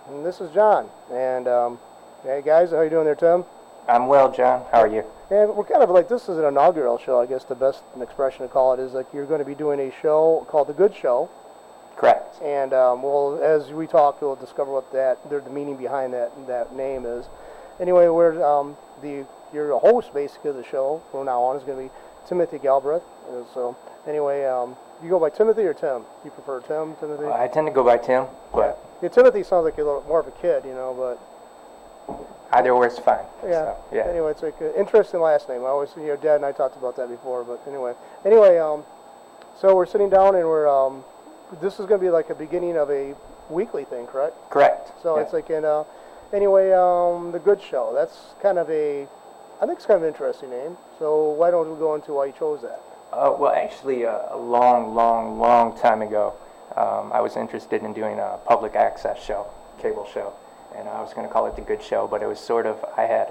And this is John. And hey guys, how you doing there, Tim? I'm well, John. How are you? And we're kind of like, this is an inaugural show. I guess the best expression to call it is like you're going to be doing a show called The Good Show. Correct. And well, as we talk, we'll discover what the meaning behind that name is. Anyway, you're a host basically of the show from now on is going to be Timothy Galbraith. And so anyway, you go by Timothy or Tim? You prefer Tim, Timothy? I tend to go by Tim, but yeah, Timothy sounds like a little more of a kid, but either way is fine. Yeah. So, yeah. Anyway, it's like an interesting last name. I always, Dad and I talked about that before. But anyway, so we're sitting down and this is going to be like a beginning of a weekly thing, correct? Correct. So yeah. it's like The Good Show. That's I think it's kind of an interesting name. So why don't we go into why you chose that? Well, actually, a long time ago, I was interested in doing a public access show, cable show. And I was going to call it The Good Show, but it was sort of, I had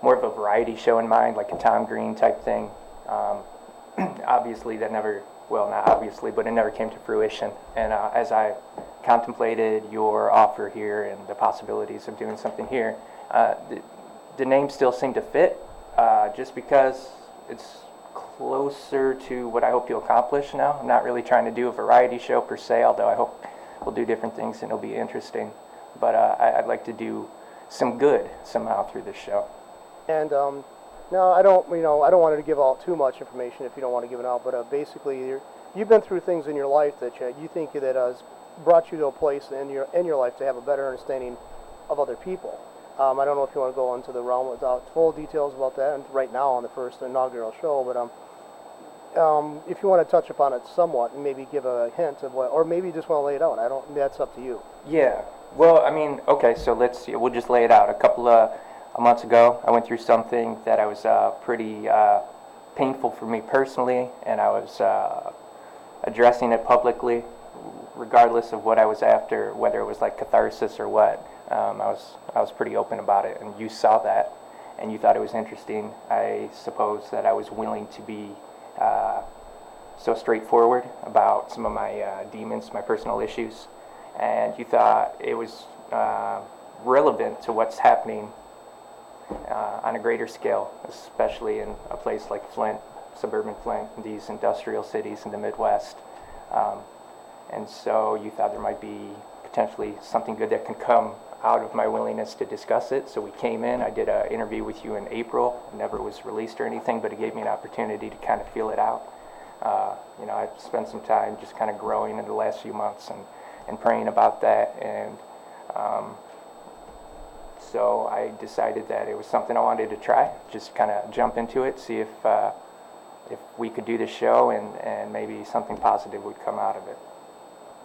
more of a variety show in mind, like a Tom Green type thing. Obviously, that never, well, not obviously, but it never came to fruition. And as I contemplated your offer here and the possibilities of doing something here, the name still seemed to fit, just because it's closer to what I hope you'll accomplish now. I'm not really trying to do a variety show per se, although I hope we'll do different things and it'll be interesting. But I'd like to do some good somehow through this show. And no, I don't want to give out too much information if you don't want to give it out. But basically, you've been through things in your life that you think that has brought you to a place in your life to have a better understanding of other people. I don't know if you want to go into the realm without full details about that and right now on the first inaugural show, but if you want to touch upon it somewhat and maybe give a hint of what, or maybe you just want to lay it out. That's up to you. Yeah. Well, I mean, okay, so we'll just lay it out. A couple of months ago, I went through something that I was pretty painful for me personally, and I was addressing it publicly, regardless of what I was after, whether it was like catharsis or what. I was pretty open about it, and you saw that, and you thought it was interesting. I suppose that I was willing to be so straightforward about some of my demons, my personal issues, and you thought it was relevant to what's happening on a greater scale, especially in a place like Flint, suburban Flint, these industrial cities in the Midwest. And so you thought there might be potentially something good that can come out of my willingness to discuss it. So we came in, I did an interview with you in April. It never was released or anything, but it gave me an opportunity to kind of feel it out. I've spent some time just kind of growing in the last few months and praying about that. And so I decided that it was something I wanted to try, just kind of jump into it, see if we could do this show and maybe something positive would come out of it.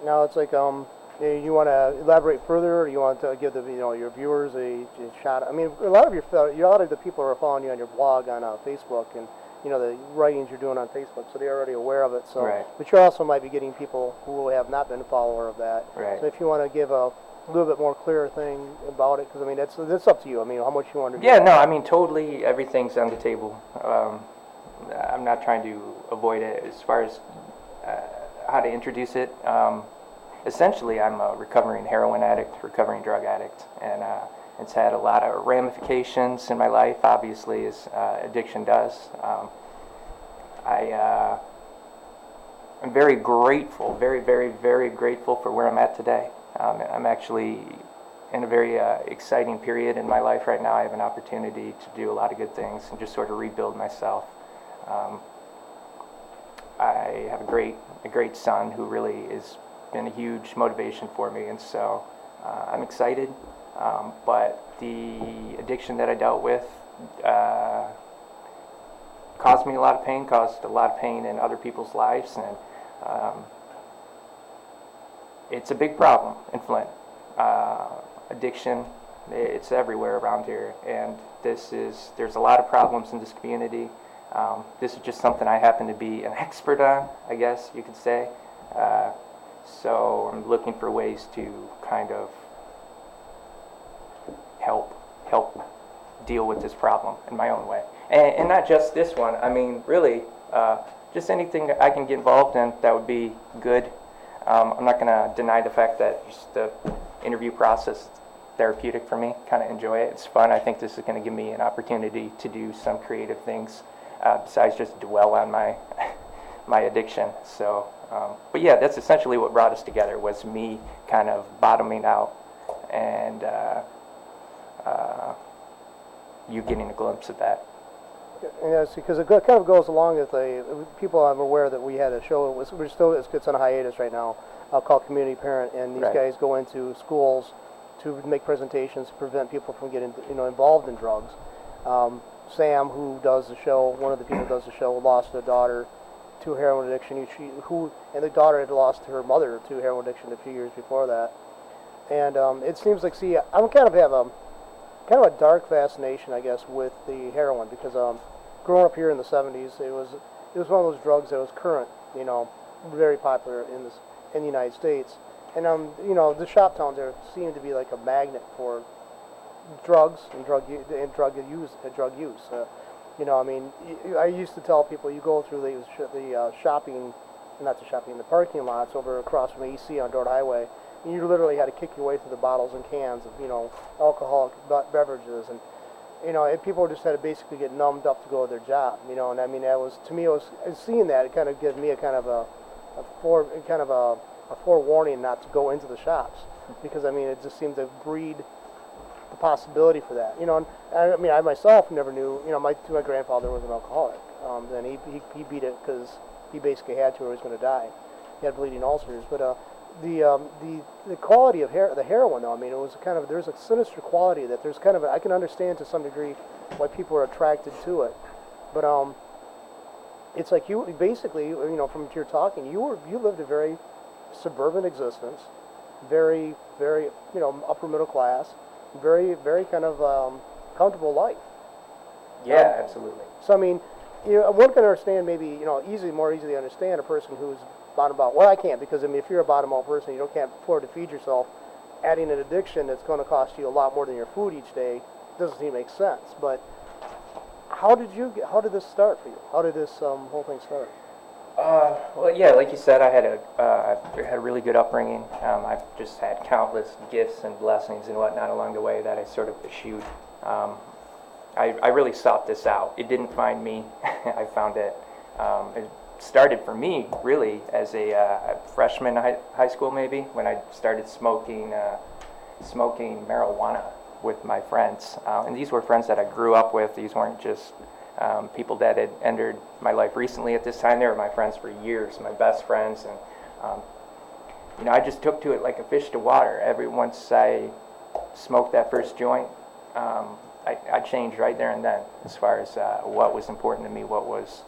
Now it's like you want to elaborate further, or you want to give your viewers a shot. I mean, a lot of the people are following you on your blog on Facebook, and the writings you're doing on Facebook, so they're already aware of it. So, right. But you also might be getting people who have not been a follower of that. Right. So if you want to give a little bit more clearer thing about it, because I mean that's up to you. I mean, how much you want to do. Yeah, no, I mean totally everything's on the table. I'm not trying to avoid it as far as how to introduce it. Essentially, I'm a recovering heroin addict, recovering drug addict, and it's had a lot of ramifications in my life, obviously, as addiction does. I'm very grateful, very grateful for where I'm at today. I'm actually in a very exciting period in my life right now. I have an opportunity to do a lot of good things and just sort of rebuild myself. I have a great son who really has been a huge motivation for me, and so I'm excited. But the addiction that I dealt with caused me a lot of pain, caused a lot of pain in other people's lives, and it's a big problem in Flint. Addiction, it's everywhere around here, and there's a lot of problems in this community. This is just something I happen to be an expert on, I guess you could say. So I'm looking for ways to kind of help deal with this problem in my own way. And not just this one. I mean, really, just anything I can get involved in that would be good. I'm not going to deny the fact that just the interview process is therapeutic for me. Kind of enjoy it. It's fun. I think this is going to give me an opportunity to do some creative things besides just dwell on my my addiction. So, but yeah, that's essentially what brought us together, was me kind of bottoming out and you getting a glimpse of that. Yeah, because it kind of goes along with people. I'm aware that we had a show. It's on hiatus right now. Called Community Parent, and these Right. guys go into schools to make presentations to prevent people from getting involved in drugs. Sam, who does the show, one of the people who does the show, lost a daughter to heroin addiction. And the daughter had lost her mother to heroin addiction a few years before that. And it seems like, I'm kind of have a dark fascination, I guess, with the heroin, because growing up here in the 70s, it was one of those drugs that was current, very popular in the United States. And the shop towns there seem to be like a magnet for drugs and drug use. I mean, I used to tell people, you go through the shopping, not the shopping, the parking lots over across from AC on Dordt Highway, and you literally had to kick your way through the bottles and cans of alcoholic beverages, and people just had to basically get numbed up to go to their job. And I mean, that was, to me, seeing that, it kind of gives me a kind of a forewarning not to go into the shops, because I mean, it just seemed to breed the possibility for that. And I mean, I myself never knew. My grandfather was an alcoholic, and he beat it because he basically had to, or he was going to die. He had bleeding ulcers. But the quality of the heroin, though, I mean, it was there's a sinister quality that there's I can understand to some degree why people are attracted to it, but it's like you basically, from what you're talking, you lived a very suburban existence, very, very, upper middle class, very, very kind of comfortable life. Yeah, absolutely. So I mean, one can understand maybe, more easily understand a person who's bottom out. Well, I can't, because I mean, if you're a bottom out person, can't afford to feed yourself. Adding an addiction that's going to cost you a lot more than your food each day doesn't seem to make sense. But how did this start for you? How did this whole thing start? Well, yeah, like you said, I had a really good upbringing. I've just had countless gifts and blessings and whatnot along the way that I sort of eschewed. I really sought this out. It didn't find me. I found it. It started for me really as a freshman high school, maybe, when I started smoking marijuana with my friends. And these were friends that I grew up with. These weren't just people that had entered my life recently at this time. They were my friends for years, my best friends, and I just took to it like a fish to water. Once I smoked that first joint, I changed right there and then, as far as what was important to me, what was,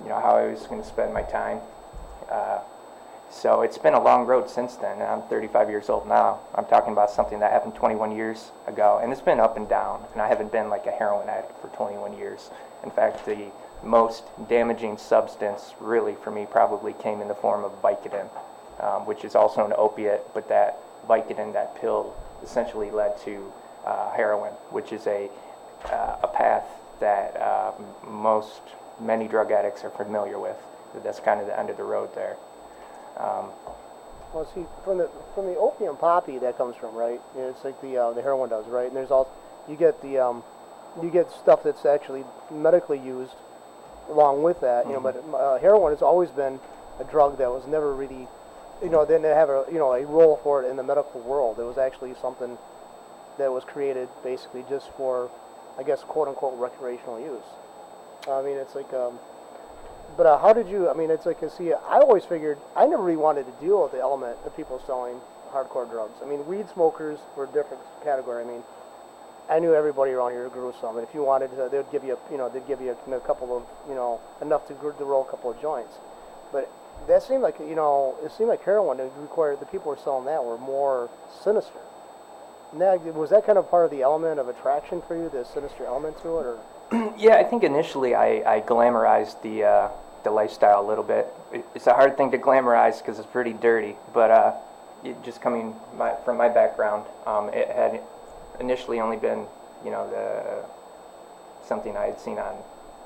how I was going to spend my time. So it's been a long road since then, and I'm 35 years old now. I'm talking about something that happened 21 years ago, and it's been up and down, and I haven't been like a heroin addict for 21 years. In fact, the most damaging substance really for me probably came in the form of Vicodin, which is also an opiate, but that Vicodin, that pill, essentially led to heroin, which is a path that many drug addicts are familiar with. That's kind of the end of the road there. Well, see, from the opium poppy that comes from, right? It's like the heroin does, right? And there's also you get stuff that's actually medically used along with that, Mm-hmm. But heroin has always been a drug that was never really, didn't have a role for it in the medical world. It was actually something that was created basically just for, I guess, quote unquote recreational use. I mean, it's like. But how did you? I mean, it's like, see, I always figured I never really wanted to deal with the element of people selling hardcore drugs. I mean, weed smokers were a different category. I mean, I knew everybody around here grew some, and if you wanted to, they'd give you a couple of, enough to roll a couple of joints. But that seemed like, it seemed like heroin. It required, the people who were selling that were more sinister. Now, was that kind of part of the element of attraction for you, the sinister element to it, or? Yeah, I think initially I glamorized the lifestyle a little bit. It's a hard thing to glamorize because it's pretty dirty, but just coming from my background, it had initially only been, something I had seen on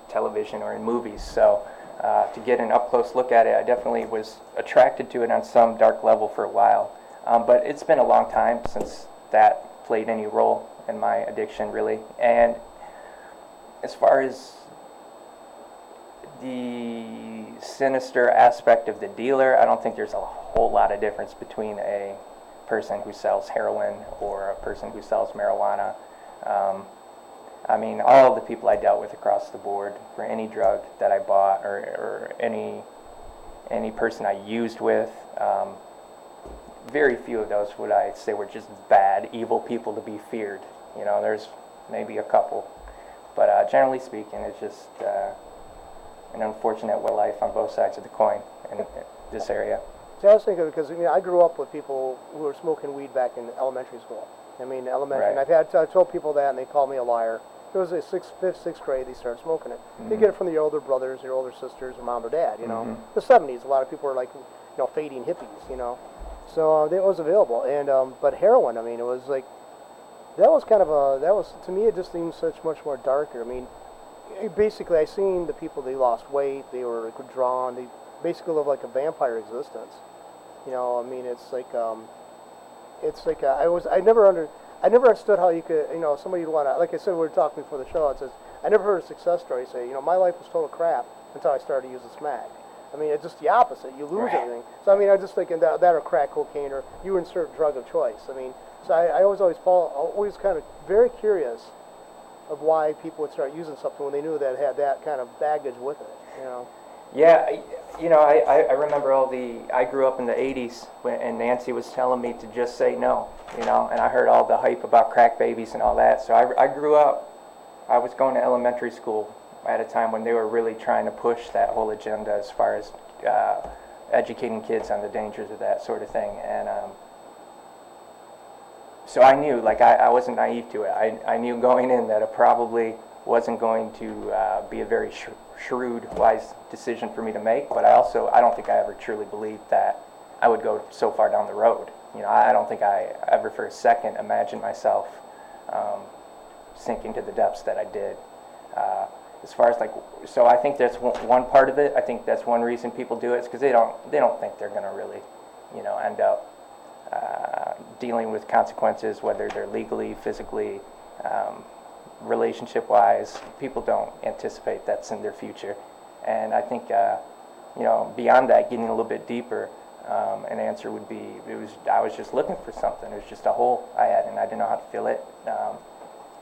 television or in movies. So to get an up-close look at it, I definitely was attracted to it on some dark level for a while. But it's been a long time since that played any role in my addiction, really. And as far as the sinister aspect of the dealer, I don't think there's a whole lot of difference between a person who sells heroin or a person who sells marijuana. I mean, all of the people I dealt with across the board for any drug that I bought or any person I used with, very few of those would I say were just bad, evil people to be feared. You know, there's maybe a couple. But generally speaking, it's just an unfortunate life on both sides of the coin in this area. See, I was thinking because I grew up with people who were smoking weed back in elementary school. I mean, elementary, Right. and I told people that, and they called me a liar. It was a fifth, sixth grade. They started smoking it. Mm-hmm. They get it from your older brothers, your older sisters, or mom or dad. You know, the '70s. A lot of people were like, fading hippies. You know, so it was available. And but heroin, I mean, it was like that was kind of to me it just seemed much more darker. I mean, basically, I seen the people. They lost weight. They were withdrawn. They basically lived like a vampire existence. You know, I mean, it's like I never understood how you could, somebody would want to, like I said, we were talking before the show, it says, I never heard a success story say, my life was total crap until I started using smack. I mean, it's just the opposite. You lose everything. So, I mean, I just thinking that or crack cocaine or you insert drug of choice. I mean, so I always kind of very curious of why people would start using something when they knew that it had that kind of baggage with it, Yeah, I remember I grew up in the 80s and Nancy was telling me to just say no, and I heard all the hype about crack babies and all that. So I grew up, I was going to elementary school at a time when they were really trying to push that whole agenda as far as educating kids on the dangers of that sort of thing. And so I knew, like, I wasn't naive to it. I knew going in that it probably wasn't going to be a very shrewd, wise decision for me to make, but I don't think I ever truly believed that I would go so far down the road. I don't think I ever for a second imagined myself sinking to the depths that I did. As far as so I think that's one part of it. I think that's one reason people do it, is because they don't think they're going to really, end up dealing with consequences, whether they're legally, physically, relationship-wise. People don't anticipate that's in their future. And I think, beyond that, getting a little bit deeper, an answer would be, I was just looking for something. It was just a hole I had, and I didn't know how to fill it.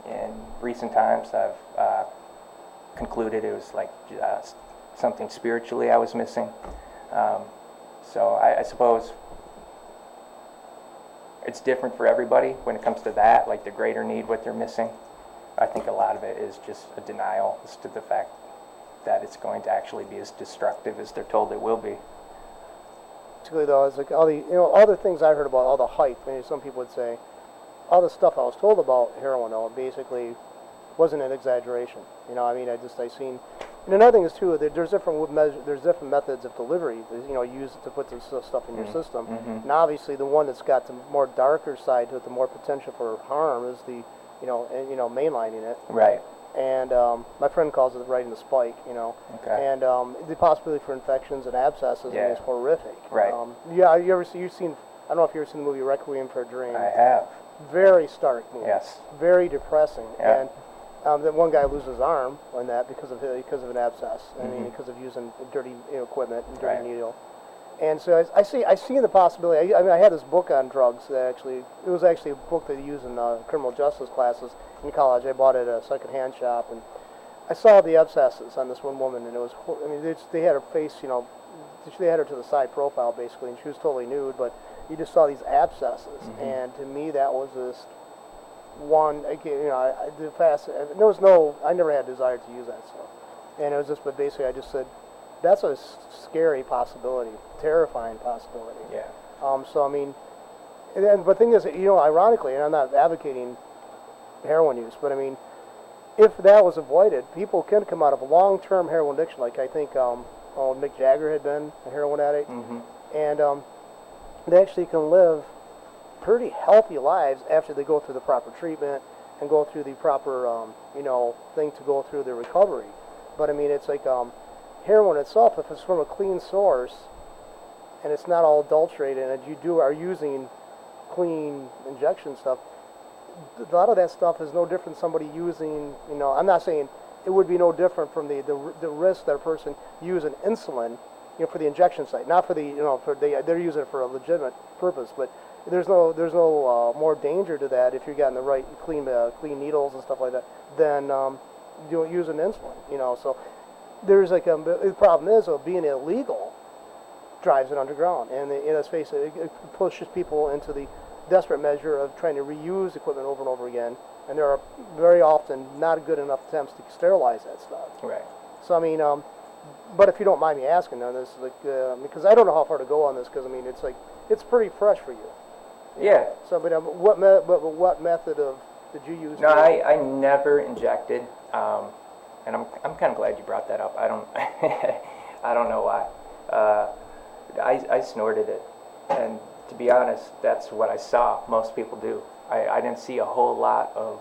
In recent times, I've concluded it was like something spiritually I was missing. So I suppose it's different for everybody when it comes to that, like the greater need, what they're missing. I think a lot of it is just a denial as to the fact that it's going to actually be as destructive as they're told it will be. Particularly though, it's like all the things I heard about, all the hype. Some people would say, all the stuff I was told about heroin, though, basically wasn't an exaggeration. I seen. And another thing is too, there's different methods of delivery. Used to put this stuff in your system. And obviously, the one that's got the more darker side to it, the more potential for harm, is the mainlining it. Right. And my friend calls it riding the spike. Okay. And the possibility for infections and abscesses is horrific. Right. You've seen? I don't know if you've ever seen the movie Requiem for a Dream. I have. Very stark movie. Yes. Very depressing. Yeah. And that one guy loses his arm on that because of an abscess. I mean, because of using dirty equipment and dirty needle. And so I see the possibility. I had this book on drugs that it was actually a book they use in criminal justice classes in college. I bought it at a secondhand shop, and I saw the abscesses on this one woman, and it was. They had her face, they had her to the side profile basically, and she was totally nude, but you just saw these abscesses, and to me that was just one. Again, I never had a desire to use that stuff, and it was just. But basically, I just said, that's a scary possibility, terrifying possibility. Yeah. So I mean, but the thing is, ironically, and I'm not advocating heroin use, but I mean, if that was avoided, people can come out of a long-term heroin addiction, like I think Mick Jagger had been a heroin addict, and they actually can live pretty healthy lives after they go through the proper treatment and go through the proper, thing to go through their recovery. But I mean, it's like, heroin itself, if it's from a clean source and it's not all adulterated, and are using clean injection stuff, a lot of that stuff is no different than somebody using, I'm not saying it would be no different from the risk that a person using insulin, for the injection site, not for they're using it for a legitimate purpose, but there's no more danger to that if you're getting the right clean needles and stuff like that than using insulin, so there's the problem is, being illegal drives it underground, and let's face it, it pushes people into the desperate measure of trying to reuse equipment over and over again, and there are very often not good enough attempts to sterilize that stuff. Right. So I mean, but if you don't mind me asking on this, because I don't know how far to go on this, because I mean, it's pretty fresh for you. Yeah. So, but what method did you use? No, I never injected, and I'm kind of glad you brought that up. I don't I don't know why. I snorted it, and to be honest, that's what I saw most people do. I didn't see a whole lot of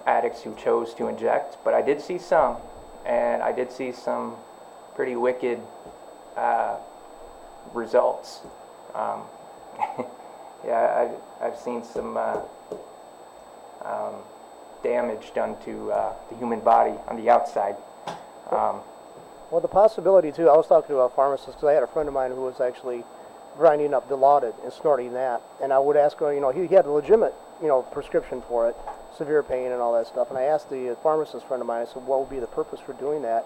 addicts who chose to inject, but I did see some, and I did see some pretty wicked results. Yeah, I've seen some damage done to the human body on the outside. Well, the possibility too. I was talking to a pharmacist because I had a friend of mine who was actually grinding up Dilaudid and snorting that, and I would ask her, he had a legitimate, prescription for it, severe pain and all that stuff, and I asked the pharmacist friend of mine, I said, what would be the purpose for doing that?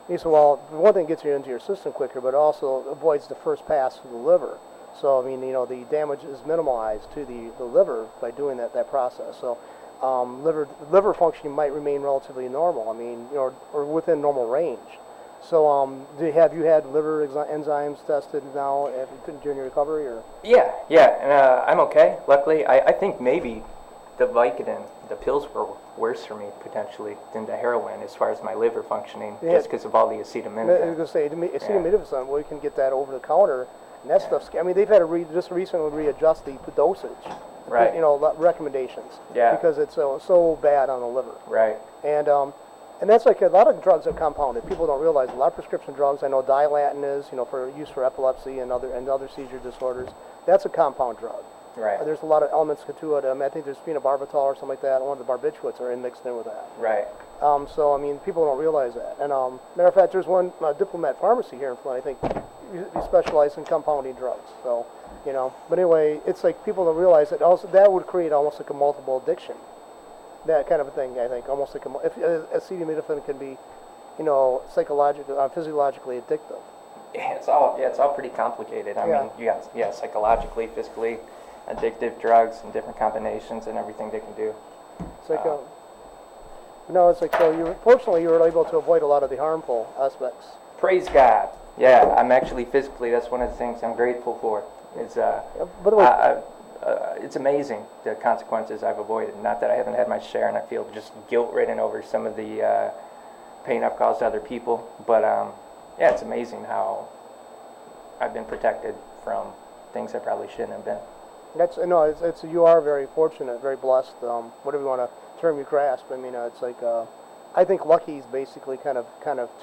He said, well, one thing gets you into your system quicker, but it also avoids the first pass to the liver. So, I mean, the damage is minimalized to the liver by doing that process. So, liver functioning might remain relatively normal, I mean, or within normal range. So, have you had liver enzymes tested now during your recovery, or? Yeah, and I'm okay. Luckily, I think maybe the Vicodin, the pills were worse for me potentially than the heroin as far as my liver functioning, just because of all the acetaminophen. I was going to say, acetaminophen, well, you can get that over the counter, and that stuff's, I mean, they've had to just recently readjust the dosage, right? Recommendations, yeah, because it's so bad on the liver, right? And that's like a lot of drugs are compounded. People don't realize a lot of prescription drugs. I know Dilatin is, for use for epilepsy and other seizure disorders. That's a compound drug. Right. There's a lot of elements to it. I think there's phenobarbital or something like that. One of the barbiturates are mixed in with that. Right. So I mean, people don't realize that. And matter of fact, there's one Diplomat Pharmacy here in Flint. I think you specialize in compounding drugs. So but anyway, it's like people don't realize that also that would create almost like a multiple addiction. That kind of a thing, I think, almost like if acetaminophen can be, psychologically, physiologically addictive. Yeah, it's all pretty complicated. I mean, you got psychologically, physically addictive drugs and different combinations and everything they can do. It's like, it's like, so fortunately you were able to avoid a lot of the harmful aspects. Praise God. Yeah, I'm actually physically, that's one of the things I'm grateful for. It's, by the way, it's amazing the consequences I've avoided. Not that I haven't had my share, and I feel just guilt-ridden over some of the pain I've caused other people. But yeah, it's amazing how I've been protected from things I probably shouldn't have been. It's you are very fortunate, very blessed. Whatever you want to term you grasp. I mean, it's like I think lucky is basically kind of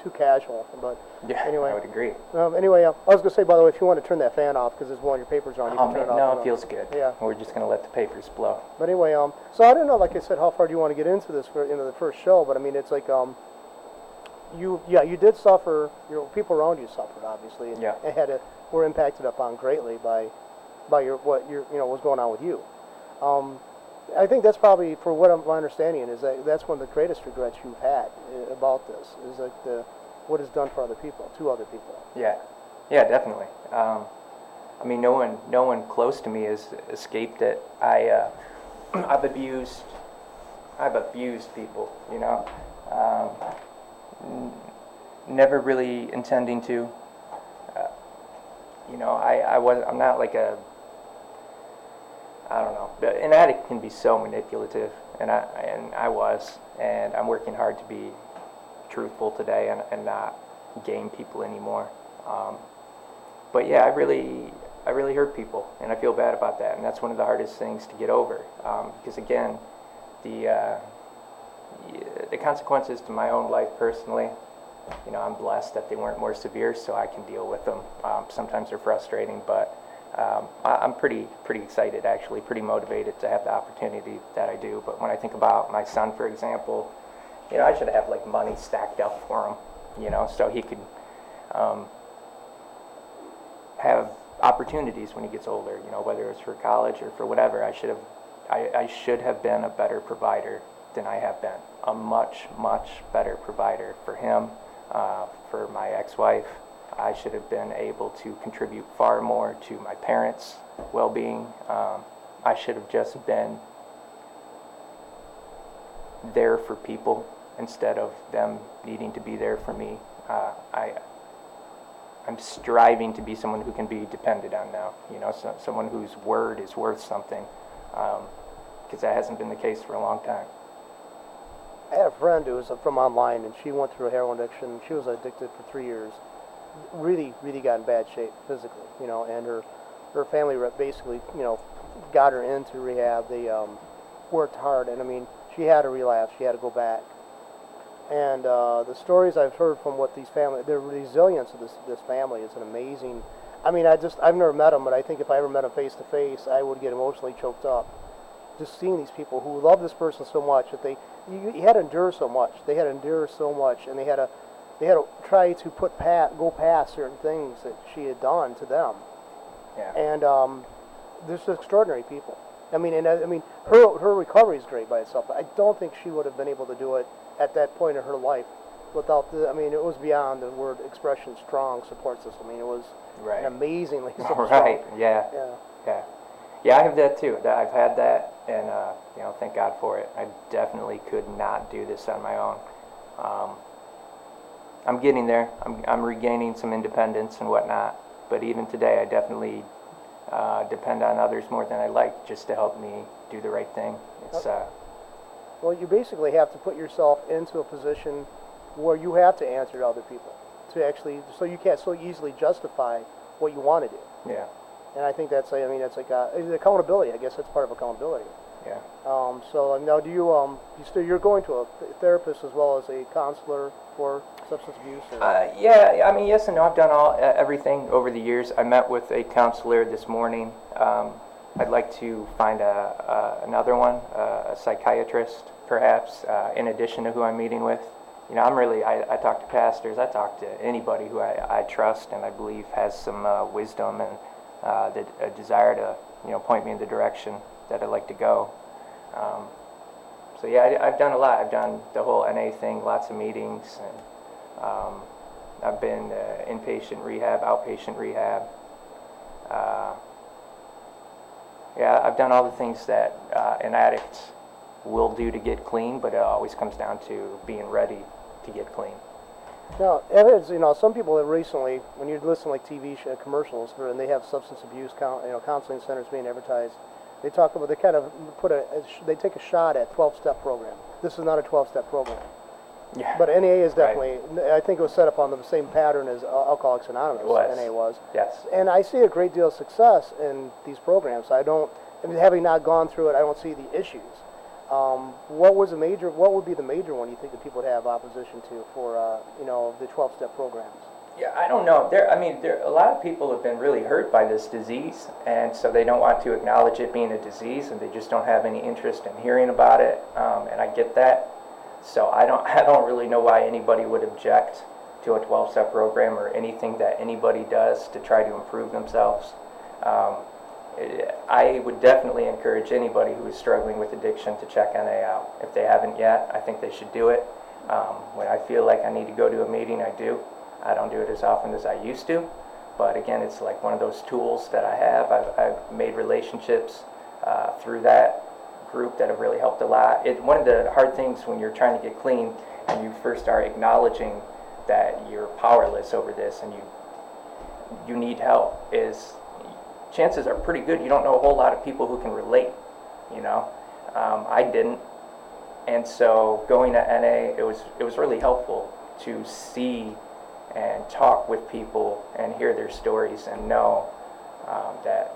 too casual. But yeah, anyway, I would agree. Anyway, I was going to say, by the way, if you want to turn that fan off because there's one of your papers on, you can turn it off. No, it feels good. Yeah. We're just going to let the papers blow. But anyway, so I don't know, like I said, how far do you want to get into this for the first show? But I mean, it's like you did suffer. People around you suffered, obviously, and, yeah. and were impacted upon greatly by what's going on with you. I think that's probably, for what my understanding is, that's one of the greatest regrets you've had about this, is like what it's done for other people, to other people. Yeah, definitely. I mean, no one close to me has escaped it. I've abused people, never really intending to. I'm not like I don't know. An addict can be so manipulative, and I was, and I'm working hard to be truthful today and not game people anymore. But yeah, I really hurt people, and I feel bad about that, and that's one of the hardest things to get over, because again, the consequences to my own life personally I'm blessed that they weren't more severe, so I can deal with them. Sometimes they're frustrating, but I'm pretty excited, actually, pretty motivated to have the opportunity that I do. But when I think about my son, for example, I should have like money stacked up for him, so he could have opportunities when he gets older, whether it's for college or for whatever. I should have been a better provider than I have been, a much, much better provider for him, for my ex-wife. I should have been able to contribute far more to my parents' well-being. I should have just been there for people instead of them needing to be there for me. I'm striving to be someone who can be depended on now, someone whose word is worth something, because that hasn't been the case for a long time. I had a friend who was from online, and she went through a heroin addiction. She was addicted for 3 years. Really, really got in bad shape physically, and her family basically, got her into rehab. They worked hard, and I mean, she had a relapse. She had to go back. And the stories I've heard from what these family, the resilience of this family is an amazing. I mean, I've never met them, but I think if I ever met them face to face, I would get emotionally choked up. Just seeing these people who love this person so much that you had to endure so much. They had to endure so much, and they had to try to go past certain things that she had done to them. Yeah. And they're just extraordinary people. I mean, her recovery is great by itself, but I don't think she would have been able to do it at that point in her life without it was beyond the word expression, strong support system. I mean, it was right. an amazingly right. strong. Yeah, I have that too. I've had that, and thank God for it. I definitely could not do this on my own. I'm getting there. I'm regaining some independence and whatnot, but even today, I definitely depend on others more than I like, just to help me do the right thing. It's well, you basically have to put yourself into a position where you have to answer to other people so you can't so easily justify what you want to do. Yeah. And I think that's accountability. I guess that's part of accountability. Yeah. So now, do you're going to a therapist as well as a counselor for substance abuse? Yeah. I mean, yes and no. I've done everything over the years. I met with a counselor this morning. I'd like to find another one, a psychiatrist, perhaps, in addition to who I'm meeting with. I talk to pastors. I talk to anybody who I trust and I believe has some wisdom and a desire to, point me in the direction that I'd like to go. So yeah, I've done a lot. I've done the whole NA thing, lots of meetings, and I've been inpatient rehab, outpatient rehab. Yeah, I've done all the things that an addict will do to get clean, but it always comes down to being ready to get clean. Now, evidence, some people have recently, when you listen to like TV commercials, and they have substance abuse counseling centers being advertised, they talk about, they kind of they take a shot at 12-step program. This is not a 12-step program. Yeah. But NA is definitely, right. I think it was set up on the same pattern as Alcoholics Anonymous. It was. NA was. Yes. And I see a great deal of success in these programs. Having not gone through it, I don't see the issues. What would be the major one you think that people would have opposition to for, the 12-step programs? Yeah, I don't know. A lot of people have been really hurt by this disease, and so they don't want to acknowledge it being a disease, and they just don't have any interest in hearing about it. And I get that. So I don't really know why anybody would object to a 12-step program or anything that anybody does to try to improve themselves. I would definitely encourage anybody who is struggling with addiction to check NA out. If they haven't yet, I think they should do it. When I feel like I need to go to a meeting, I do. I don't do it as often as I used to, but again, it's like one of those tools that I have. I've made relationships through that group that have really helped a lot. One of the hard things when you're trying to get clean and you first start acknowledging that you're powerless over this and you need help is chances are pretty good you don't know a whole lot of people who can relate. I didn't, and so going to NA, it was really helpful to see and talk with people and hear their stories and know that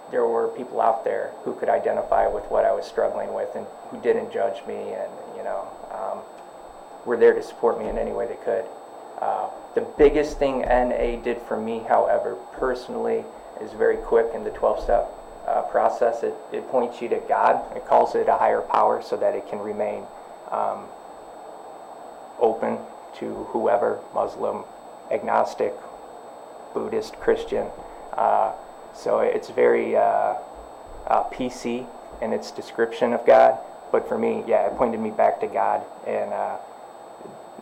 there were people out there who could identify with what I was struggling with and who didn't judge me, and were there to support me in any way they could. The biggest thing NA did for me, however, personally, is very quick in the 12-step process. It points you to God. It calls it a higher power so that it can remain open to whoever, Muslim, agnostic, Buddhist, Christian. So it's very PC in its description of God. But for me, yeah, it pointed me back to God, and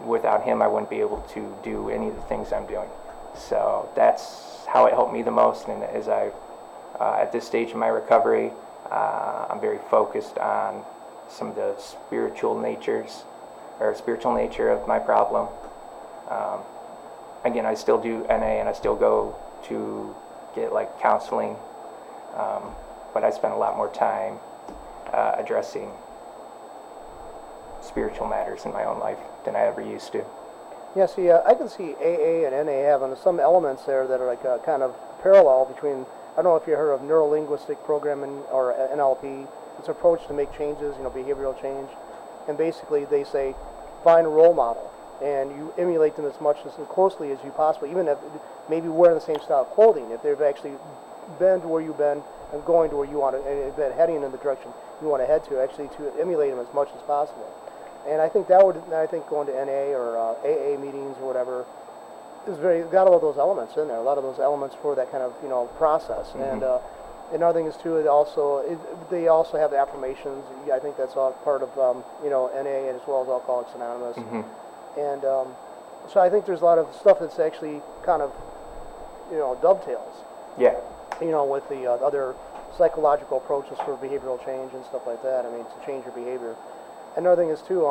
without Him, I wouldn't be able to do any of the things I'm doing. So that's how it helped me the most. And as at this stage in my recovery, I'm very focused on some of the spiritual nature of my problem. Again, I still do NA, and I still go to get like counseling, but I spend a lot more time addressing spiritual matters in my own life than I ever used to. Yeah, see, I can see AA and NA having some elements there that are like kind of parallel between, I don't know if you heard of neuro-linguistic programming or NLP. It's an approach to make changes, behavioral change. And basically they say, find a role model, and you emulate them as much as closely as you possibly, even if maybe wearing the same style of clothing, if they've actually been to where you've been and going to where you want to, been heading in the direction you want to head to, actually to emulate them as much as possible. And I think going to NA or AA meetings or whatever is got a lot of those elements in there, a lot of those elements for that kind of, process. Mm-hmm. And another thing is too, they also have affirmations. I think that's all part of, NA as well as Alcoholics Anonymous. Mm-hmm. And so I think there's a lot of stuff that's actually kind of, dovetails. Yeah. With the other psychological approaches for behavioral change and stuff like that. I mean, to change your behavior. Another thing is too,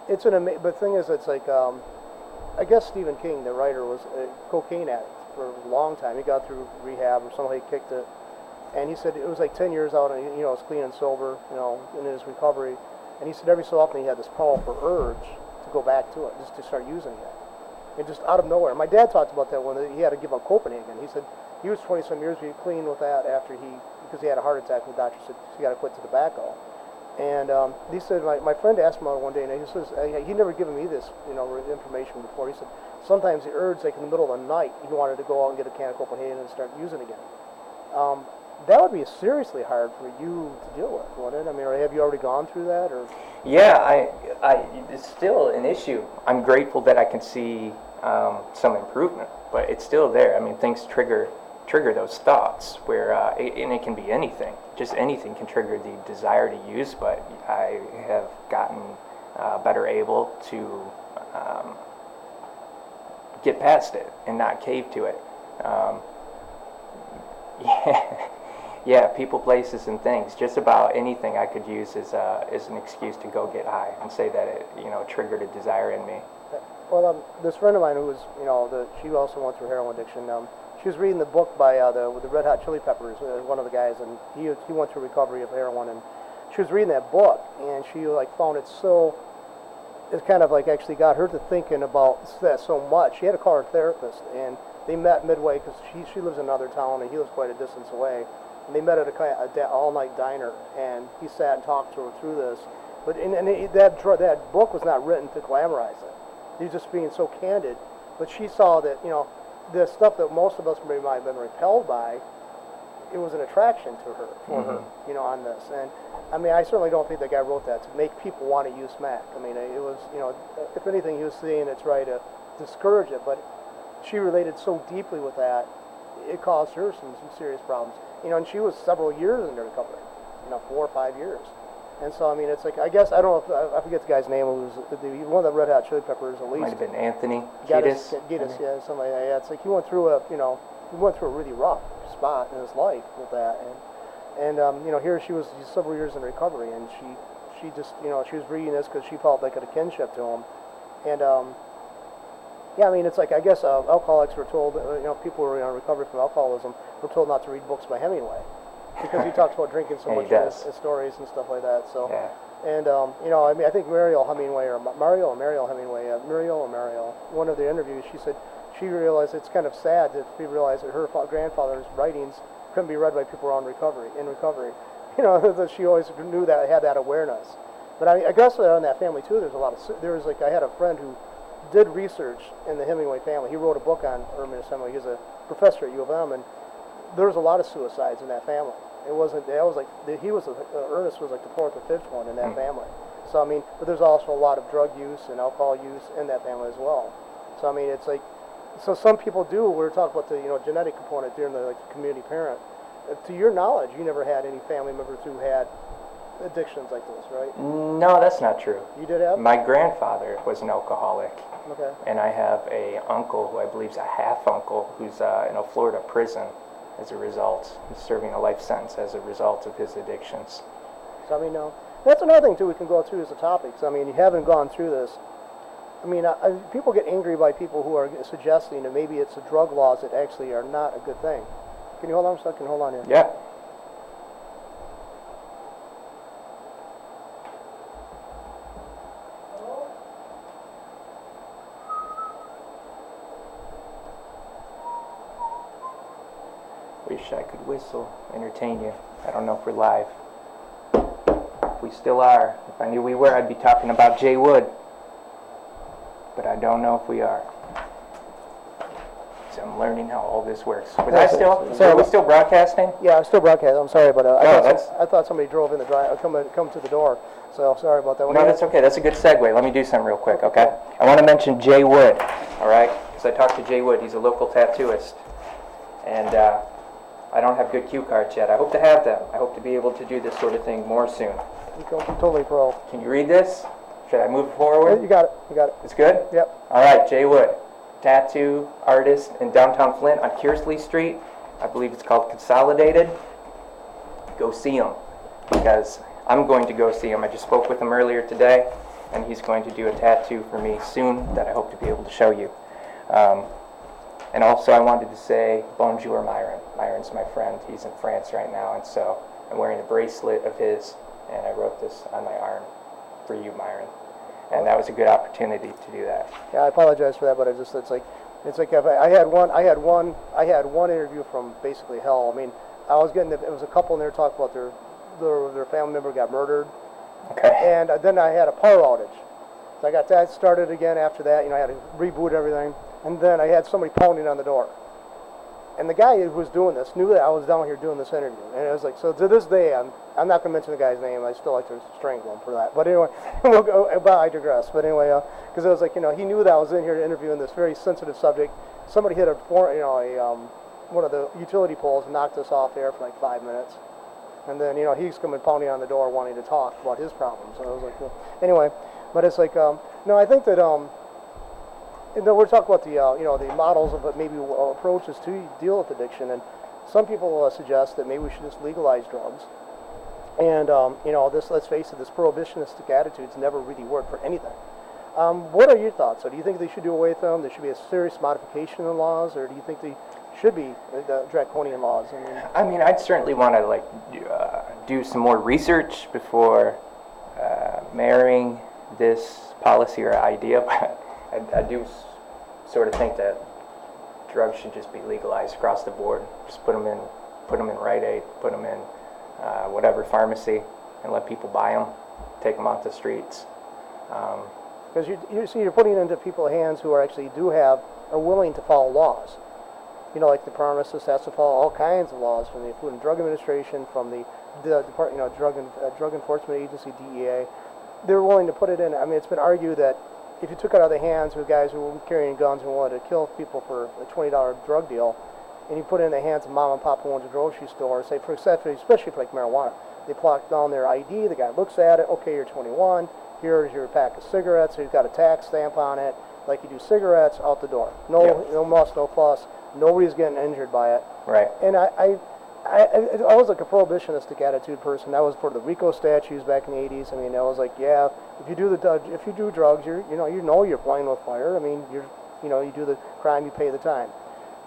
but the thing is, it's like, I guess Stephen King, the writer, was a cocaine addict for a long time. He got through rehab or somebody kicked it, and he said it was like 10 years out, and was clean and sober, in his recovery, and he said every so often he had this powerful urge to go back to it, just to start using it, and just out of nowhere. My dad talked about that when he had to give up Copenhagen. He said he was 20-some years clean with that because he had a heart attack, and the doctor said you got to quit the tobacco. And he said, my friend asked him about it one day, and he says, he'd never given me this, information before. He said, sometimes the urge, like in the middle of the night, he wanted to go out and get a can of Copenhagen and start using again. That would be seriously hard for you to deal with, wouldn't it? I mean, or have you already gone through that? Or? Yeah, it's still an issue. I'm grateful that I can see some improvement, but it's still there. I mean, things trigger those thoughts where, and it can be anything. Just anything can trigger the desire to use, but I have gotten better able to get past it and not cave to it. Yeah, people, places, and things. Just about anything I could use as an excuse to go get high and say that it, triggered a desire in me. Well, this friend of mine who was, she also went through heroin addiction. She was reading the book by the Red Hot Chili Peppers, one of the guys, and he went through recovery of heroin, and she was reading that book, and she found it so, it kind of actually got her to thinking about that so much. She had to call her therapist, and they met midway because she lives in another town, and he lives quite a distance away, and they met at a all-night diner, and he sat and talked to her through this, but that book was not written to glamorize it. He was just being so candid, but she saw that, the stuff that most of us might have been repelled by, it was an attraction to her, for her, on this. And I mean, I certainly don't think that guy wrote that to make people want to use smack. I mean, it was, if anything, he was saying to try to discourage it, but she related so deeply with that, it caused her some serious problems. And she was several years in recovery, 4 or 5 years. And so, I mean, it's I guess, I don't know if, I forget the guy's name, who was one of the Red Hot Chili Peppers, at least. Might have been Anthony Kiedis. Kiedis, yeah, something like that. Yeah, it's he went through a really rough spot in his life with that. And here she was several years in recovery, and she just, she was reading this because she felt like a kinship to him. And, yeah, I mean, it's I guess alcoholics were told, people who were in recovery from alcoholism were told not to read books by Hemingway, because he talks about drinking so much in his stories and stuff like that. So, yeah. And I mean, I think Mariel Hemingway, one of the interviews, she said she realized it's kind of sad that she realized that her grandfather's writings couldn't be read by people in recovery. That she always knew that, had that awareness. But I guess in that family too, there's a lot of there was like I had a friend who did research in the Hemingway family. He wrote a book on Irving Hemingway. He's a professor at U of M, and there was a lot of suicides in that family. It wasn't. That was like he was Ernest was like the fourth or fifth one in that family. So I mean, but there's also a lot of drug use and alcohol use in that family as well. So I mean, it's like, so some people do. We were talking about the genetic component during the like community parent. To your knowledge, you never had any family members who had addictions like this, right? No, that's not true. You did have? My grandfather was an alcoholic. Okay. And I have a uncle who I believe is a half uncle who's in a Florida prison as a result. He's serving a life sentence as a result of his addictions. So I mean, that's another thing too we can go through as a topic. So I mean, you haven't gone through this. I mean, people get angry by people who are suggesting that maybe it's the drug laws that actually are not a good thing. Can you hold on a second? Hold on here. Yeah. Wish I could whistle, entertain you. I don't know if we're live. If we still are. If I knew we were, I'd be talking about Jay Wood. But I don't know if we are. So I'm learning how all this works. Was I still? Are we still broadcasting? Yeah, I'm still broadcasting. I'm sorry, but that's... I thought somebody drove in the drive. Come to the door. So sorry about that. No, that's okay. That's a good segue. Let me do something real quick, okay? I want to mention Jay Wood, all right? Because I talked to Jay Wood. He's a local tattooist. And I don't have good cue cards yet. I hope to have them. I hope to be able to do this sort of thing more soon. You're totally pro. Can you read this? Should I move forward? You got it. You got it. It's good? Yep. All right, Jay Wood, tattoo artist in downtown Flint on Kearsley Street. I believe it's called Consolidated. Go see him, because I'm going to go see him. I just spoke with him earlier today, and he's going to do a tattoo for me soon that I hope to be able to show you. And also I wanted to say bonjour, Myron. Myron's my friend. He's in France right now, and so I'm wearing a bracelet of his, and I wrote this on my arm for you, Myron. And that was a good opportunity to do that. Yeah, I apologize for that, but it's like if I had one interview from basically hell. I mean, I was getting it was a couple in there talking about their family member got murdered. Okay. And then I had a power outage. So I got that started again after that. I had to reboot everything. And then I had somebody pounding on the door. And the guy who was doing this knew that I was down here doing this interview. And it was like, so to this day, I'm not going to mention the guy's name. I still like to strangle him for that. But anyway, I digress. But anyway, because it was like, he knew that I was in here interviewing this very sensitive subject. Somebody hit one of the utility poles and knocked us off air for like 5 minutes. And then, he's coming pounding on the door wanting to talk about his problems. So I was like, anyway, but it's like, no, I think that, we're talking about the models of maybe approaches to deal with addiction, and some people suggest that maybe we should just legalize drugs. And let's face it, this prohibitionistic attitude's never really worked for anything. What are your thoughts? So do you think they should do away with them? There should be a serious modification in laws, or do you think they should be draconian laws? I mean, I'd certainly want to do some more research before marrying this policy or idea, but I do sort of think that drugs should just be legalized across the board. Just put them in Rite Aid, put them in whatever pharmacy, and let people buy them, take them off the streets. Because you're putting it into people's hands who are willing to follow laws. Like the pharmacist has to follow all kinds of laws from the Food and Drug Administration, from the Department, Drug Enforcement Agency, DEA. They're willing to put it in. I mean, it's been argued that if you took it out of the hands of guys who were carrying guns and wanted to kill people for a $20 drug deal, and you put it in the hands of mom and pop who owns a grocery store, especially for like marijuana, they plot down their ID, the guy looks at it, okay, you're 21, here's your pack of cigarettes, so you've got a tax stamp on it, like you do cigarettes, out the door. No muss, no fuss, nobody's getting injured by it. Right. And I was like a prohibitionistic attitude person. I was for the RICO statutes back in the 80s. I mean, I was like, yeah, if you do drugs, you're playing with fire. I mean, you do the crime, you pay the time.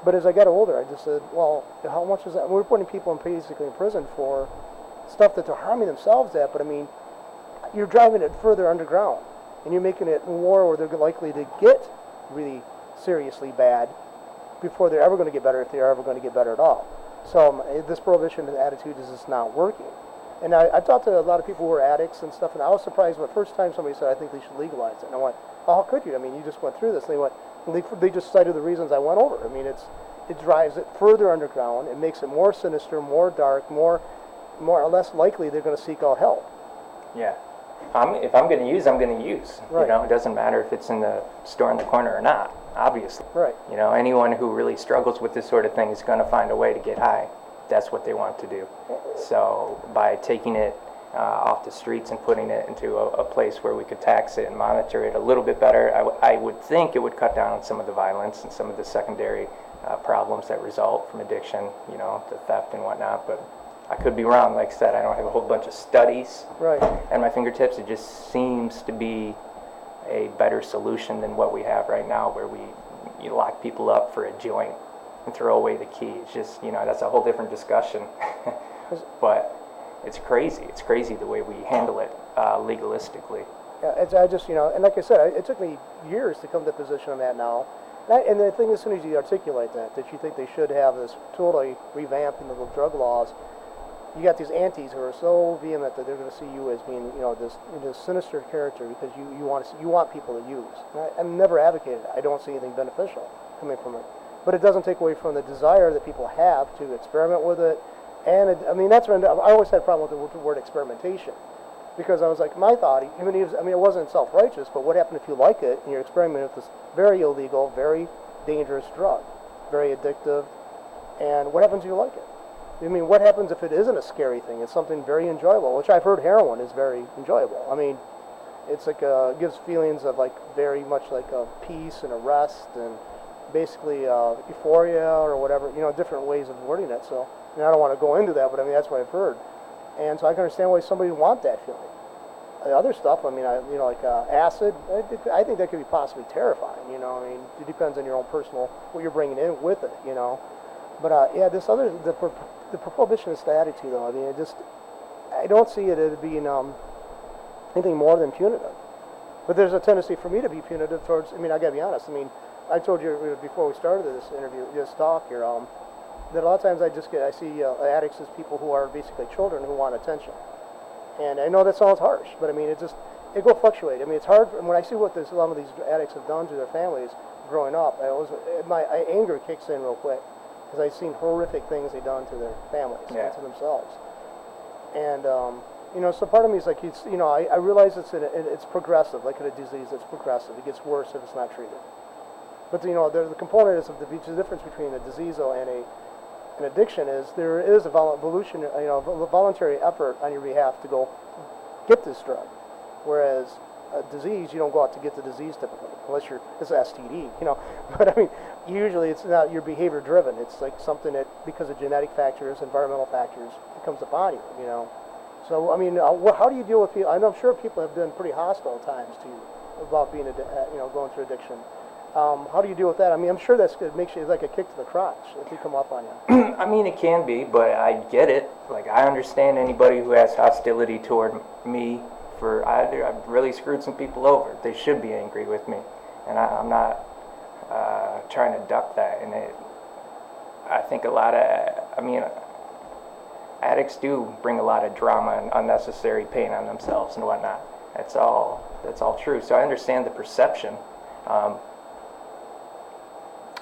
But as I got older, I just said, well, how much is that? We're putting people basically in prison for stuff that they're harming themselves at. But I mean, you're driving it further underground, and you're making it more where they're likely to get really seriously bad before they're ever going to get better, if they're ever going to get better at all. So this prohibition attitude is just not working. And I've talked to a lot of people who are addicts and stuff, and I was surprised when the first time somebody said, I think they should legalize it. And I went, oh, how could you? I mean, you just went through this. And they just cited the reasons I went over. I mean, it drives it further underground. It makes it more sinister, more dark, more or less likely they're going to seek out help. Yeah. If I'm going to use, I'm going to use. Right. You know, it doesn't matter if it's in the store in the corner or not, obviously. Right. You know, anyone who really struggles with this sort of thing is going to find a way to get high. That's what they want to do. So by taking it off the streets and putting it into a place where we could tax it and monitor it a little bit better, I would think it would cut down on some of the violence and some of the secondary problems that result from addiction, you know, the theft and whatnot. But I could be wrong. Like I said, I don't have a whole bunch of studies at my fingertips. It just seems to be a better solution than what we have right now, where you lock people up for a joint and throw away the key. It's just, you know, that's a whole different discussion. But it's crazy. It's crazy the way we handle it legalistically. Yeah, I just, you know, and like I said, it took me years to come to the position I'm at now. And the thing, as soon as you articulate that you think they should have this totally revamped in the drug laws, you got these antis who are so vehement that they're going to see you as being, you know, this sinister character because you want people to use. And I've never advocated it. I don't see anything beneficial coming from it. But it doesn't take away from the desire that people have to experiment with it. And I mean, that's when I always had a problem with the word experimentation, because I was like, my thought, even if, I mean, it wasn't self-righteous, but what happened if you like it and you're experimenting with this very illegal, very dangerous drug, very addictive, and what happens if you like it? I mean, what happens if it isn't a scary thing? It's something very enjoyable, which I've heard heroin is very enjoyable. I mean, it's like gives feelings of like very much like a peace and a rest and basically euphoria or whatever, you know, different ways of wording it. So, I mean, I don't want to go into that, but I mean, that's what I've heard. And so I can understand why somebody would want that feeling. The other stuff, I mean, you know, like acid, I think that could be possibly terrifying, you know. I mean, it depends on your own personal, what you're bringing in with it, you know. But yeah, the prohibitionist attitude, though, I mean, I don't see it as being anything more than punitive. But there's a tendency for me to be punitive towards, I mean, I gotta be honest, I mean, I told you before we started this interview, this talk here, that a lot of times I see addicts as people who are basically children who want attention. And I know that sounds harsh, but I mean, it will fluctuate. I mean, it's hard, when I see what a lot of these addicts have done to their families growing up, my anger kicks in real quick, because I've seen horrific things they've done to their families and to themselves. And, you know, so part of me is like, you know, I realize it's progressive, like in a disease, it's progressive. It gets worse if it's not treated. But, you know, the component is the difference between a disease and an addiction is there is a voluntary effort on your behalf to go get this drug. Whereas a disease, you don't go out to get the disease typically, unless it's an STD, you know. But I mean, usually it's not your behavior driven. It's like something that, because of genetic factors, environmental factors, it comes upon you, you know. So, I mean, how do you deal with people? I'm sure people have been pretty hostile at times to you about being, you know, going through addiction. How do you deal with that? I mean, I'm sure it makes you like a kick to the crotch if they come up on you. I mean, it can be, but I get it. Like, I understand anybody who has hostility toward me for, I've really screwed some people over. They should be angry with me. And I'm not trying to duck that. And I think addicts do bring a lot of drama and unnecessary pain on themselves and whatnot. That's all true. So I understand the perception.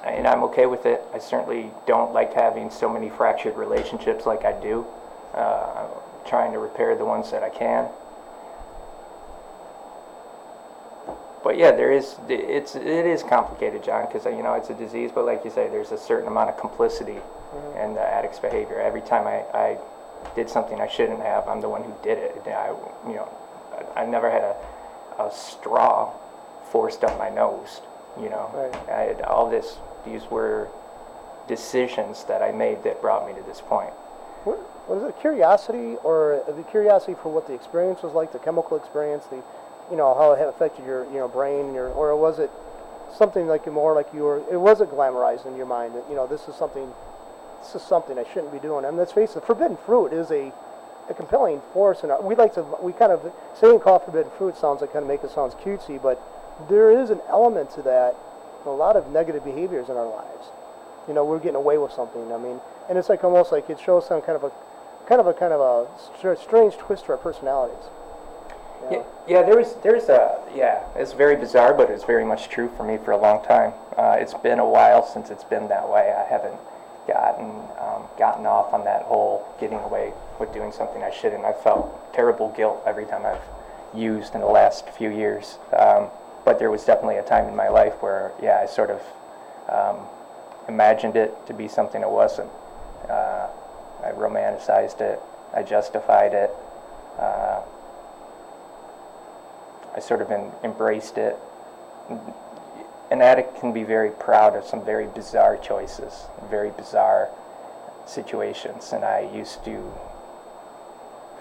And I'm okay with it. I certainly don't like having so many fractured relationships like I do. I'm trying to repair the ones that I can. But yeah, it is complicated, John, because, you know, it's a disease, but like you say, there's a certain amount of complicity in the addict's behavior. Every time I did something I shouldn't have, I'm the one who did it. I never had a straw forced up my nose, you know. Right. I had these were decisions that I made that brought me to this point. Was it curiosity, or the curiosity for what the experience was like, the chemical experience, you know, how it had affected your brain, or was it something like more like it wasn't glamorized in your mind that, you know, this is something I shouldn't be doing? And let's face it, forbidden fruit is a compelling force, and we kind of saying call forbidden fruit sounds like kind of make it sound cutesy, but there is an element to that. A lot of negative behaviors in our lives. You know, we're getting away with something. I mean, and it's like almost like it shows some kind of a kind of a strange twist to our personalities. You know? Yeah, it's very bizarre, but it's very much true for me for a long time. It's been a while since it's been that way. I haven't gotten off on that whole getting away with doing something I shouldn't. I felt terrible guilt every time I've used in the last few years. But there was definitely a time in my life where, I sort of imagined it to be something it wasn't. I romanticized it. I justified it. I sort of embraced it. An addict can be very proud of some very bizarre choices, very bizarre situations, and I used to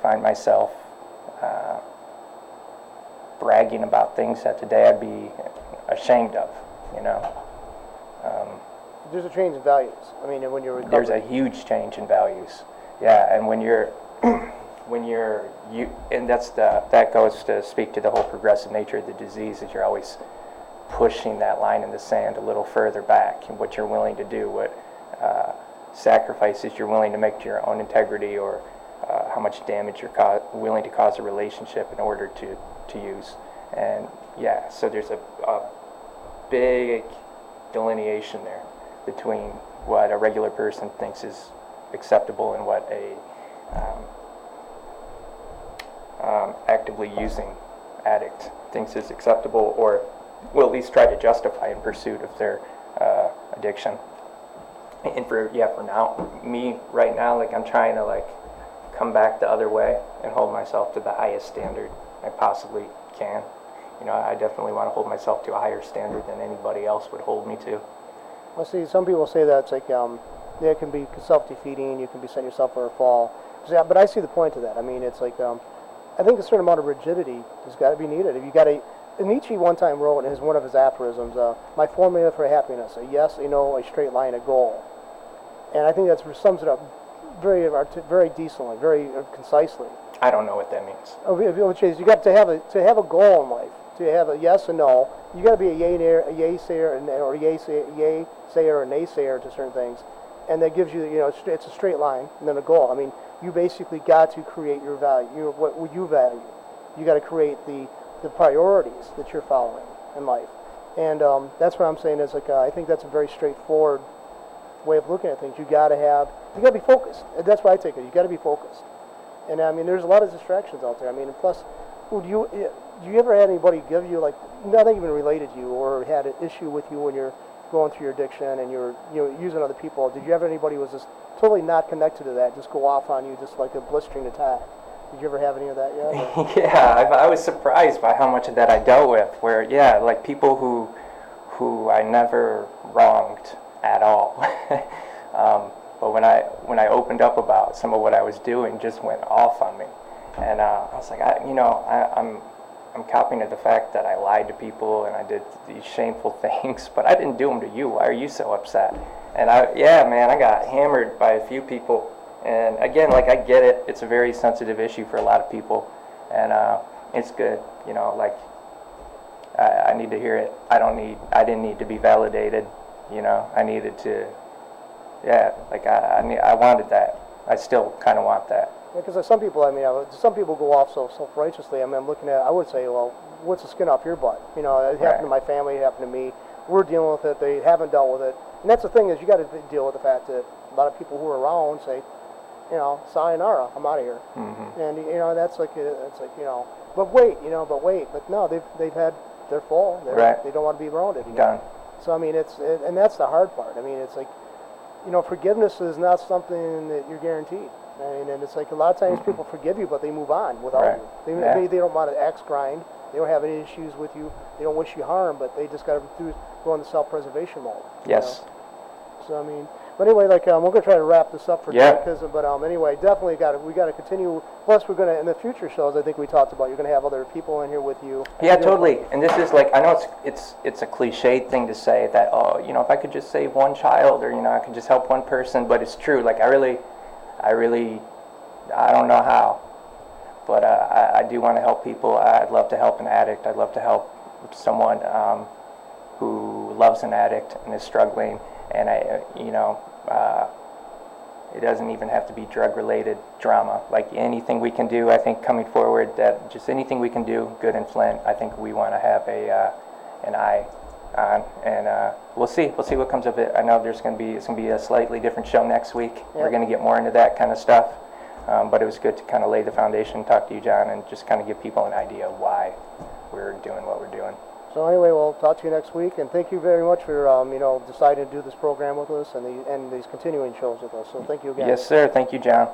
find myself bragging about things that today I'd be ashamed of, you know. There's a change in values. I mean, when you're recovering. There's a huge change in values. Yeah, and when you're and that goes to speak to the whole progressive nature of the disease, is you're always pushing that line in the sand a little further back, and what you're willing to do, what sacrifices you're willing to make to your own integrity, or how much damage you're willing to cause a relationship in order to use. And so there's a big delineation there between what a regular person thinks is acceptable and what a actively using addict thinks is acceptable, or will at least try to justify in pursuit of their addiction. And for now, me right now, like, I'm trying to like come back the other way and hold myself to the highest standard I possibly can. You know, I definitely want to hold myself to a higher standard than anybody else would hold me to. Well, see, some people say that it's like, it can be self-defeating. You can be setting yourself for a fall. So, but I see the point of that. I mean, it's like, I think a certain amount of rigidity has got to be needed. If you got to, Nietzsche one time wrote in one of his aphorisms, "My formula for happiness: a yes, a no, a straight line, a goal." And I think that sums it up very decently, very concisely. I don't know what that means. Which is, you got to have a goal in life. To have a yes and no, you got to be a yay sayer, or a yay sayer or naysayer to certain things, and that gives you, it's a straight line and then a goal. I mean, you basically got to create your value, what you value. You got to create the priorities that you're following in life, and that's what I'm saying is like, I think that's a very straightforward way of looking at things. You got to be focused. And that's why I take it. You got to be focused, and I mean, there's a lot of distractions out there. I mean, and plus, do you ever had anybody give you, like, nothing even related to you, or had an issue with you when you're going through your addiction and you're using other people? Did you ever anybody who was just totally not connected to that, just go off on you just like a blistering attack? Did you ever have any of that yet? Yeah, I was surprised by how much of that I dealt with. Where like people who I never wronged at all. But when I opened up about some of what I was doing, just went off on me. And I was like, I'm copying to the fact that I lied to people and I did these shameful things, but I didn't do them to you. Why are you so upset? And I got hammered by a few people. And again, like, I get it. It's a very sensitive issue for a lot of people, and it's good. Like, I need to hear it. I didn't need to be validated. I needed to. Yeah, like I wanted that. I still kind of want that. Yeah, because some people, some people go off so self-righteously. I mean, I'm looking at, I would say, well, what's the skin off your butt? It happened to my family, it happened to me. We're dealing with it. They haven't dealt with it. And that's the thing, is you got to deal with the fact that a lot of people who are around say, sayonara, I'm out of here. Mm-hmm. And, that's like, it's like, but wait. But no, they've had their full. They don't want to be around it. Done. So, I mean, and that's the hard part. I mean, it's like, forgiveness is not something that you're guaranteed. I mean, and it's like a lot of times people forgive you, but they move on without you. They don't want to axe grind. They don't have any issues with you. They don't wish you harm, but they just got to go into self-preservation mode. Yes. So I mean, but anyway, like, we're gonna try to wrap this up for today, but anyway, definitely we got to continue. Plus, we're gonna, in the future shows, I think we talked about, you're gonna have other people in here with you. Yeah, totally. And this is like, I know it's a cliched thing to say that, if I could just save one child, or I could just help one person, but it's true. Like, I don't know how, but I do want to help people. I'd love to help an addict. I'd love to help someone who loves an addict and is struggling. And It doesn't even have to be drug-related drama. Like anything we can do, I think coming forward, that just anything we can do good in Flint, I think we want to have an eye on, and we'll see what comes of it. I know it's going to be a slightly different show next week. Yep. We're going to get more into that kind of stuff, but it was good to kind of lay the foundation, talk to you, John, and just kind of give people an idea of why we're doing what we're doing. So anyway, we'll talk to you next week, and thank you very much for deciding to do this program with us and these continuing shows with us. So thank you again. Yes, sir. Thank you, John.